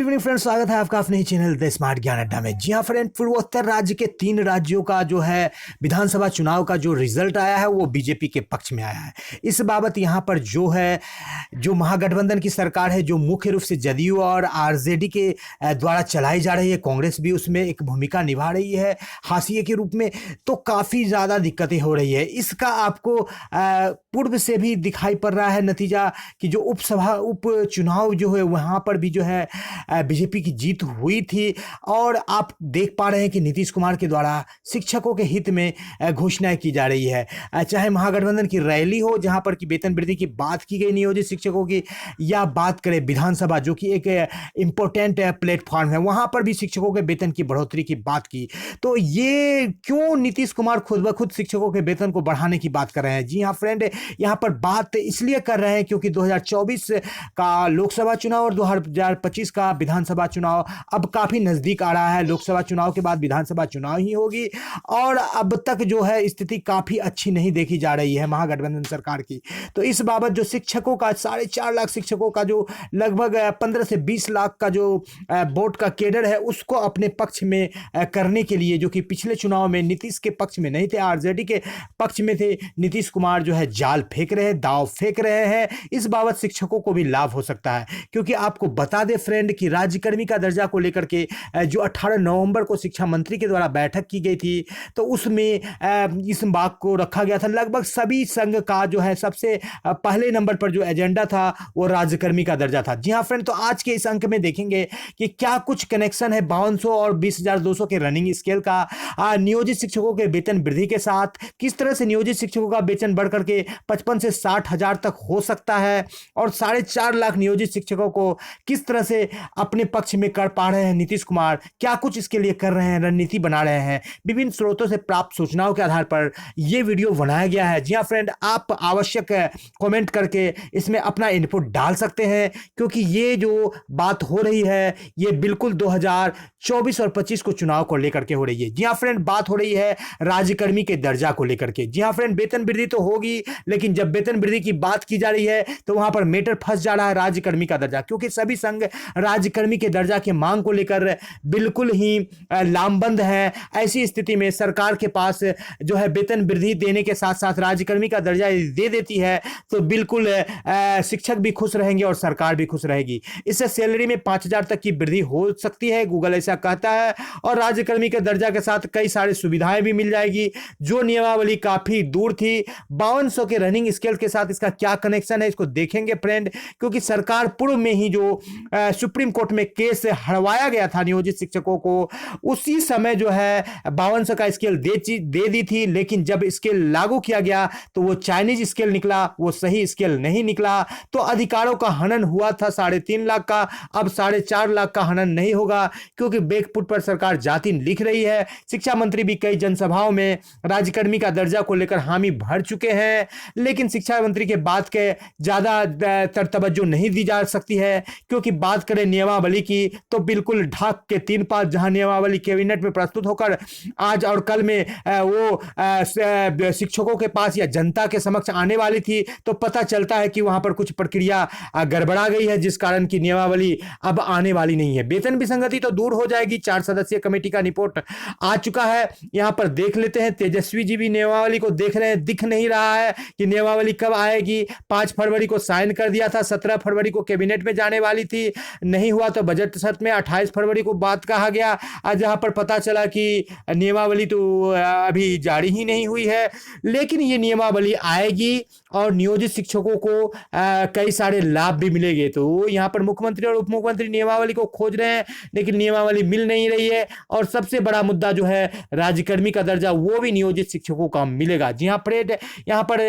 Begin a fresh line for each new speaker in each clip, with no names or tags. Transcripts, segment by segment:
Evening friends, स्वागत है आपका अपने ही चैनल द स्मार्ट ज्ञान अड्डा में। जी हाँ फ्रेंड, पूर्वोत्तर राज्य के 3 राज्यों का जो है विधानसभा चुनाव का जो रिजल्ट आया है वो बीजेपी के पक्ष में आया है। इस बाबत यहाँ पर जो महागठबंधन की सरकार है, जो मुख्य रूप से जदयू और आरजेडी के द्वारा चलाई जा रही है, कांग्रेस भी उसमें एक भूमिका निभा रही है हाशिए के रूप में, तो काफ़ी ज़्यादा दिक्कतें हो रही है। इसका आपको पूर्व से भी दिखाई पड़ रहा है नतीजा कि जो उप चुनाव जो है वहाँ पर भी जो है बीजेपी की जीत हुई थी। और आप देख पा रहे हैं कि नीतीश कुमार के द्वारा शिक्षकों के हित में घोषणाएं की जा रही है, चाहे महागठबंधन की रैली हो जहां पर कि वेतन वृद्धि की बात की गई नियोजित शिक्षकों की, या बात करें विधानसभा जो कि एक इम्पोर्टेंट प्लेटफॉर्म है, वहां पर भी शिक्षकों के वेतन की बढ़ोतरी की बात की। तो ये क्यों नीतीश कुमार खुद ब खुद शिक्षकों के वेतन को बढ़ाने की बात कर रहे हैं? जी हाँ फ्रेंड, यहाँ पर बात इसलिए कर रहे हैं क्योंकि 2024 का लोकसभा चुनाव और 2025 का विधानसभा चुनाव अब काफी नजदीक आ रहा है। लोकसभा चुनाव के बाद विधानसभा चुनाव ही होगी और अब तक जो है स्थिति काफी अच्छी नहीं देखी जा रही है महागठबंधन सरकार की। तो इस बाबत जो शिक्षकों का 4.5 लाख शिक्षकों का जो लगभग 15 से 20 लाख का जो वोट का केडर है उसको अपने पक्ष में करने के लिए, जो कि पिछले चुनाव में नीतीश के पक्ष में नहीं थे, आरजेडी के पक्ष में थे, नीतीश कुमार जो है जाल फेंक रहे हैं, दाव फेंक रहे हैं। इस बाबत शिक्षकों को भी लाभ हो सकता है, क्योंकि आपको बता दे फ्रेंड कि राज्यकर्मी का दर्जा को लेकर के जो 18 नवंबर को शिक्षा मंत्री के द्वारा बैठक की गई थी, तो उसमें इस बात को रखा गया था। लगभग सभी संघ का जो है सबसे पहले नंबर पर जो एजेंडा था वो राज्यकर्मी का दर्जा था। जी हाँ फ्रेंड, तो आज के इस अंक में देखेंगे कि क्या कुछ कनेक्शन है 5200 और 20,200 के रनिंग स्केल का नियोजित शिक्षकों के वेतन वृद्धि के साथ, किस तरह से नियोजित शिक्षकों का वेतन बढ़कर के 55 से 60 हजार तक हो सकता है, और 4.5 लाख नियोजित शिक्षकों को किस तरह से अपने पक्ष में कर पा रहे हैं नीतीश कुमार, क्या कुछ इसके लिए कर रहे हैं, रणनीति बना रहे हैं। विभिन्न स्रोतों से प्राप्त सूचनाओं के आधार पर यह वीडियो बनाया गया है। जी हाँ फ्रेंड, आप आवश्यक कमेंट करके इसमें अपना इनपुट डाल सकते हैं, क्योंकि ये जो बात हो रही है ये बिल्कुल 2024 और 25 को चुनाव को लेकर के हो रही है। जी हाँ फ्रेंड, बात हो रही है राज्यकर्मी के दर्जा को लेकर के। जी हाँ फ्रेंड, वेतन वृद्धि तो होगी, लेकिन जब वेतन वृद्धि की बात की जा रही है तो वहां पर मेटर फंस जा रहा है राज्यकर्मी का दर्जा, क्योंकि सभी संघ राज्यकर्मी के दर्जा की मांग को लेकर बिल्कुल ही लामबंद है। ऐसी स्थिति में सरकार के पास जो है वेतन वृद्धि देने के साथ साथ राज्यकर्मी का दर्जा दे देती है तो बिल्कुल शिक्षक भी खुश रहेंगे और सरकार भी खुश रहेगी। इससे सैलरी में 5,000 तक की वृद्धि हो सकती है, गूगल ऐसा कहता है, और राज्यकर्मी के दर्जा के साथ कई सारी सुविधाएं भी मिल जाएगी। जो नियमावली काफी दूर थी 5200 के रनिंग स्केल के साथ, इसका क्या कनेक्शन है इसको देखेंगे फ्रेंड, क्योंकि सरकार पूर्व में ही जो सुप्रीम कोर्ट में केस हरवाया गया था नियोजित शिक्षकों को, उसी समय जो है 5200 का स्केल दे दी थी, लेकिन जब स्केल लागू किया गया तो वो चाइनीज स्केल निकला, वो सही स्केल नहीं निकला। तो अधिकारों का हनन हुआ था 3.5 लाख का, अब 4.5 लाख का हनन नहीं होगा, क्योंकि बैकफुट पर सरकार जाति लिख रही है। शिक्षा मंत्री भी कई जनसभाओं में राज्यकर्मी का दर्जा को लेकर हामी भर चुके हैं, लेकिन शिक्षा मंत्री के बात के ज्यादा तवज्जो नहीं दी जा सकती है, क्योंकि बात करें नियमावली की तो बिल्कुल ढाक के 3 पास, जहां नियमावली कैबिनेट में प्रस्तुत होकर आज और कल में वो शिक्षकों के पास या जनता के समक्ष आने वाली थी, तो पता चलता है कि वहां पर कुछ प्रक्रिया गड़बड़ा गई है, जिस कारण की नियमावली अब आने वाली नहीं है। वेतन विसंगति तो दूर हो जाएगी। 4 सदस्यीय कमेटी का रिपोर्ट आ चुका है, यहां पर देख लेते हैं। तेजस्वी जी भी नियमावली को देख रहे हैं, दिख नहीं रहा है कि नियमावली कब आएगी। 5 फरवरी को साइन कर दिया था, 17 फरवरी को कैबिनेट में जाने वाली थी, नहीं हुआ तो बजट सत्र में 28 फरवरी को बात कहा गया, जहां पर पता चला कि नियमावली तो अभी जारी ही नहीं हुई है। लेकिन ये नियमावली आएगी और नियोजित शिक्षकों को कई सारे लाभ भी मिलेंगे। तो यहाँ पर मुख्यमंत्री और उप मुख्यमंत्री नियमावली को खोज रहे हैं, लेकिन नियमावली मिल नहीं रही है। और सबसे बड़ा मुद्दा जो है राज्यकर्मी का दर्जा, वो भी नियोजित शिक्षकों का मिलेगा। जी हाँ फ्रेंड, यहाँ पर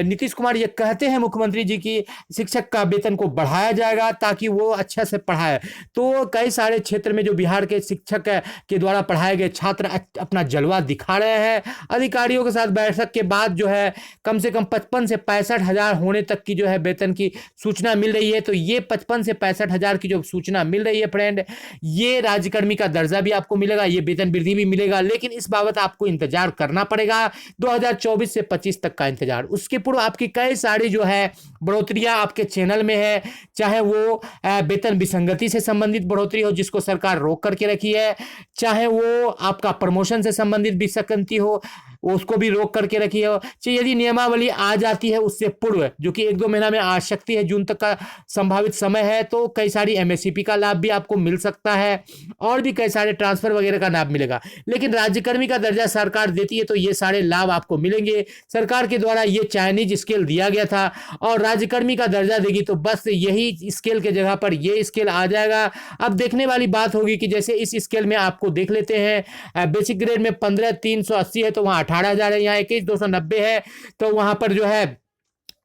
नीतीश कुमार ये कहते हैं मुख्यमंत्री जी की शिक्षक का वेतन को बढ़ाया जाएगा ताकि वो अच्छा से पढ़ाए। तो कई सारे क्षेत्र में जो बिहार के शिक्षक के द्वारा पढ़ाए गए छात्र अपना जलवा दिखा रहे हैं। अधिकारियों के साथ बैठक के बाद जो है कम से कम 55 से 65 हजार होने तक की जो है वेतन की सूचना मिल रही है। तो ये 55 से 65 हजार की जो सूचना मिल रही है फ्रेंड, ये राज्यकर्मी का दर्जा भी आपको मिलेगा, ये वेतन वृद्धि भी मिलेगा, लेकिन इस बाबत आपको इंतजार करना पड़ेगा। 2024 से 25 तक का इंतजार। उसके पूर्व आपकी कई सारी जो है बढ़ोतरियां आपके चैनल में है, चाहे वो वेतन विसंगति से संबंधित बढ़ोतरी हो जिसको सरकार रोक करके रखी है, चाहे वो आपका प्रमोशन से संबंधित विसंगति हो उसको भी रोक करके रखी है, चाहे यदि नियमावली आ जाती है उससे पूर्व जो कि 1-2 महीना में आ सकती है, जून तक का संभावित समय है, तो कई सारी एमएससीपी का लाभ भी आपको मिल सकता है और भी कई सारे ट्रांसफर वगैरह का लाभ मिलेगा। लेकिन राज्यकर्मी का दर्जा सरकार देती है तो ये सारे लाभ आपको मिलेंगे। सरकार के द्वारा ये चाइनीज स्केल दिया गया था और राज्यकर्मी का दर्जा देगी तो बस यही स्केल के जगह पर ये स्केल आ जाएगा। अब देखने वाली बात होगी कि जैसे इस स्केल में आपको देख लेते हैं, बेसिक ग्रेड में 15,380 है तो वहाँ 18,000 है, यहाँ 21,290 है तो वहाँ पर जो है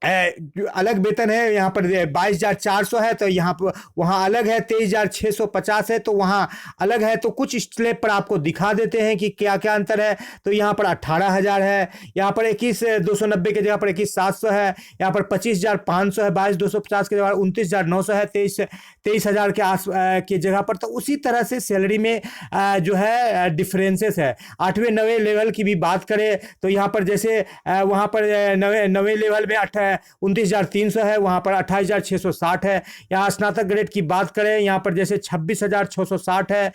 जो अलग वेतन है, यहाँ पर 22,400 है तो यहाँ पर वहाँ अलग है, 23,650 है तो वहाँ अलग है। तो कुछ स्लैब पर आपको दिखा देते हैं कि क्या क्या अंतर है। तो यहाँ पर 18,000 है, यहाँ पर 21,290 के जगह पर 21,700 है, यहाँ पर 25,500 है, 22,250 के जगह 29,900 है, 23,000 के आस की जगह पर। तो उसी तरह से सैलरी में जो है डिफरेंसेस है। 8वें 9वें लेवल की भी बात करें तो यहाँ पर जैसे वहाँ पर 9वें लेवल में 29,300 है, वहाँ पर 28,660 है। यहाँ स्नातक ग्रेड की बात करें यहाँ पर जैसे 26,660 है,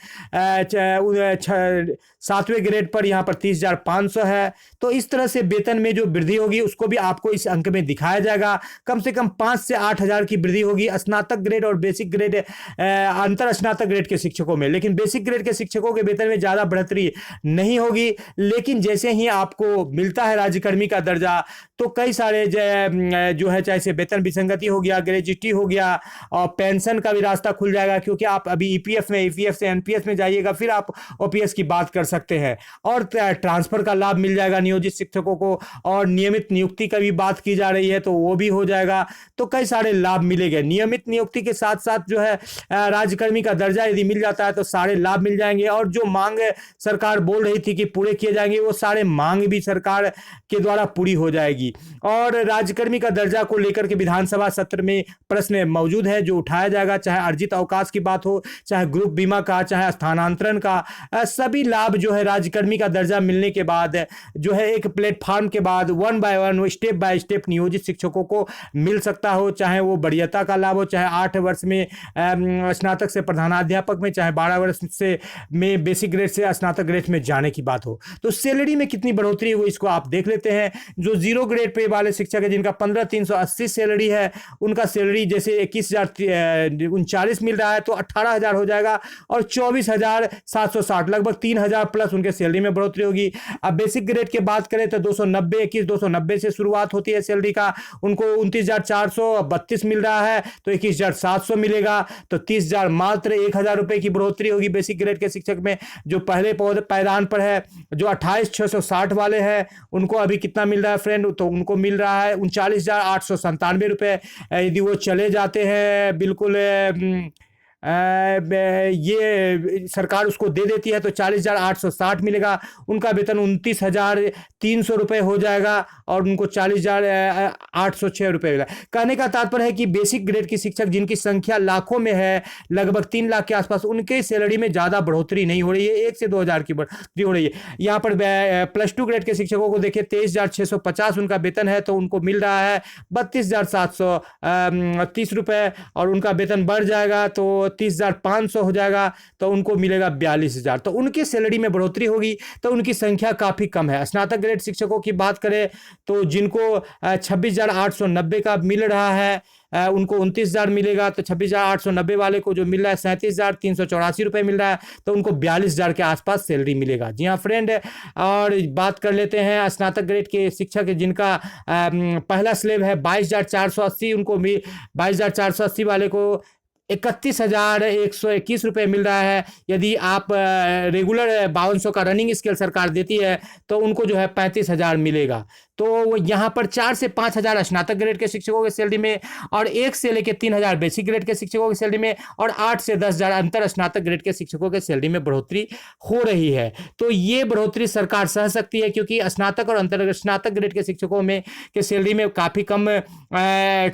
7वें ग्रेड पर यहाँ पर 30,500 है। तो इस तरह से वेतन में जो वृद्धि होगी उसको भी आपको इस अंक में दिखाया जाएगा। कम से कम 5 से 8,000 की वृद्धि होगी स्नातक ग्रेड और बेसिक ग्रेड अंतर स्नातक ग्रेड के शिक्षकों में। लेकिन बेसिक ग्रेड के शिक्षकों के वेतन में ज़्यादा बढ़ोतरी नहीं होगी। लेकिन जैसे ही आपको मिलता है राज्यकर्मी का दर्जा तो कई सारे जो है चाहे से वेतन विसंगति हो गया, ग्रेजुटी हो गया और पेंशन का भी रास्ता खुल जाएगा, क्योंकि आप अभी ईपीएफ से एनपीएस में जाइएगा फिर आप ओपीएस की बात कर सकते हैं। और ट्रांसफर का लाभ मिल जाएगा नियोजित शिक्षकों को, और नियमित नियुक्ति का भी बात की जा रही है तो वो भी हो जाएगा। तो कई सारे लाभ मिलेंगे। नियमित नियुक्ति के साथ साथ जो है राज्यकर्मी का दर्जा यदि मिल जाता है तो सारे लाभ मिल जाएंगे। और जो मांग सरकार बोल रही थी कि पूरे किए जाएंगे वो सारे मांग भी सरकार के द्वारा पूरी हो जाएगी। और राज्यकर्मी का दर्जा को लेकर के विधानसभा सत्र में प्रश्न मौजूद है जो उठाया जाएगा, चाहे अर्जित अवकाश की बात हो, चाहे ग्रुप बीमा का, चाहे स्थानांतरण का, सभी लाभ जो है राज्यकर्मी का दर्जा मिलने के बाद जो है एक प्लेटफॉर्म के बाद 1 बाय 1 स्टेप बाय स्टेप नियोजित शिक्षकों को मिल सकता हो, चाहे वो वरीयता का लाभ हो, चाहे 8 वर्ष में स्नातक से प्रधानाध्यापक में, चाहे 12 वर्ष से में बेसिक ग्रेड से स्नातक ग्रेड में जाने की बात हो। तो सैलरी में कितनी बढ़ोतरी हो इसको आप देख लेते हैं। जो 0 ग्रेड पे वाले शिक्षक है जिनका 15,380 सैलरी है, उनका सैलरी जैसे 21,039 मिल रहा है तो 18,000 हो जाएगा और 24,760 लगभग 3,000 प्लस उनके सैलरी में बढ़ोतरी होगी। अब बेसिक ग्रेड की बात करें तो 21,290 से शुरुआत होती है सैलरी का, उनको 29,432 मिल रहा है तो 21,700 मिलेगा, तो 30,000 मात्र 1,000 रुपए की बढ़ोतरी होगी बेसिक ग्रेड के शिक्षक में। जो पहले पायदान पर है, जो 28,660 वाले हैं, उनको अभी कितना मिल रहा है फ्रेंड, तो उनको मिल रहा है 39,897 रुपए। यदि वो चले जाते हैं बिल्कुल ये सरकार उसको दे देती है तो 40,860 मिलेगा, उनका वेतन 29,300 रुपए हो जाएगा और उनको 40,806 रुपए मिलेगा। कहने का तात्पर्य है कि बेसिक ग्रेड की शिक्षक जिनकी संख्या लाखों में है, लगभग 3 लाख के आसपास, उनके सैलरी में ज़्यादा बढ़ोतरी नहीं हो रही है, 1 से 2,000 की बढ़ोतरी हो रही है। यहाँ पर +2 ग्रेड के शिक्षकों को देखिए 23,650 उनका वेतन है तो उनको मिल रहा है 32,730 रुपए और उनका वेतन बढ़ जाएगा तो 30,500 हो जाएगा तो उनको मिलेगा 42,000। तो उनकी सैलरी में बढ़ोतरी होगी। तो उनकी संख्या काफ़ी कम है। स्नातक ग्रेड शिक्षकों की बात करें तो जिनको 26,890 का मिल रहा है उनको 29,000 मिलेगा, तो 26,890 वाले को जो मिल रहा है 37,384 रुपये मिल रहा है तो उनको 42,000 के आसपास सैलरी मिलेगा। जी हाँ फ्रेंड, और बात कर लेते हैं स्नातक ग्रेड के शिक्षक जिनका पहला स्लेब है 22,480, उनको 22,480 वाले को 31,121 रुपये मिल रहा है। यदि आप रेगुलर 5200 का रनिंग स्केल सरकार देती है तो उनको जो है 35,000 मिलेगा। तो यहाँ पर 4 से 5,000 स्नातक ग्रेड के शिक्षकों की सैलरी में और 1 से लेकर 3,000 बेसिक ग्रेड के शिक्षकों की सैलरी में और 8 से 10,000 अंतर स्नातक ग्रेड के शिक्षकों के सैलरी में बढ़ोतरी हो रही है। तो ये बढ़ोतरी सरकार सह सकती है क्योंकि स्नातक और अंतर स्नातक ग्रेड के शिक्षकों में के सैलरी में काफ़ी कम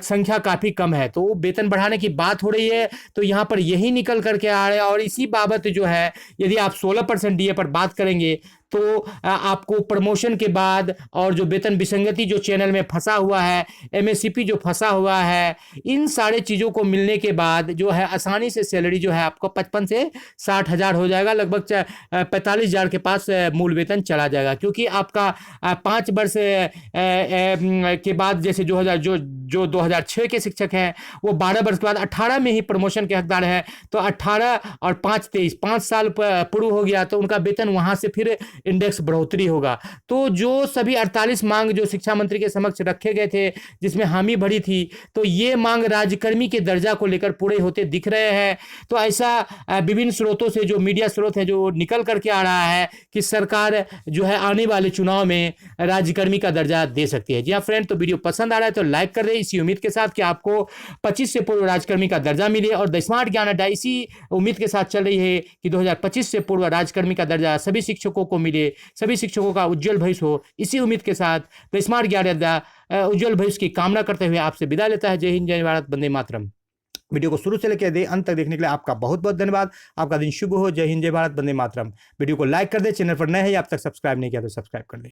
संख्या काफ़ी कम है, तो वेतन बढ़ाने की बात हो रही है। तो यहाँ पर यही निकल करके आ रहा है। और इसी बाबत जो है यदि आप 16% डीए पर बात करेंगे तो आपको प्रमोशन के बाद और जो वेतन विसंगति जो चैनल में फंसा हुआ है, एमएससीपी जो फंसा हुआ है, इन सारे चीज़ों को मिलने के बाद जो है आसानी से सैलरी जो है आपको 55 से 60 हज़ार हो जाएगा, लगभग 45 हज़ार के पास मूल वेतन चला जाएगा। क्योंकि आपका 5 वर्ष के बाद जैसे 2000 जो 2006 के शिक्षक हैं वो 12 वर्ष के बाद 18 में ही प्रमोशन के हकदार है, तो 18 और 5 23 5 साल पूर्ण हो गया तो उनका वेतन वहां से फिर इंडेक्स बढ़ोतरी होगा। तो जो सभी 48 मांग जो शिक्षा मंत्री के समक्ष रखे गए थे जिसमें हामी भरी थी, तो ये मांग राज्यकर्मी के दर्जा को लेकर पूरे होते दिख रहे हैं। तो ऐसा विभिन्न स्रोतों से जो मीडिया स्रोत है जो निकल करके आ रहा है कि सरकार जो है आने वाले चुनाव में राज्यकर्मी का दर्जा दे सकती है। जी हाँ फ्रेंड, तो वीडियो पसंद आ रहा है तो लाइक कर दें इसी उम्मीद के साथ कि आपको 25 से पूर्व राज्यकर्मी का दर्जा मिले, और द स्मार्ट ज्ञान अड्डा इसी उम्मीद के साथ चल रही है कि 2025 से पूर्व राज्यकर्मी का दर्जा सभी शिक्षकों को मिले, सभी शिक्षकों का उज्जवल भविष्य हो। इसी उम्मीद के साथ द स्मार्ट ज्ञान अड्डा उज्जवल भविष्य की कामना करते हुए आपसे विदा लेता है। जय हिंद, जय भारत, वंदे मातरम। वीडियो को शुरू से लेकर अंत तक देखने के लिए आपका बहुत बहुत धन्यवाद। आपका दिन शुभ हो। जय हिंद, जय भारत, वंदे मातरम। वीडियो को लाइक कर दे, चैनल पर नए हैं या अब तक सब्सक्राइब नहीं किया तो सब्सक्राइब कर दे।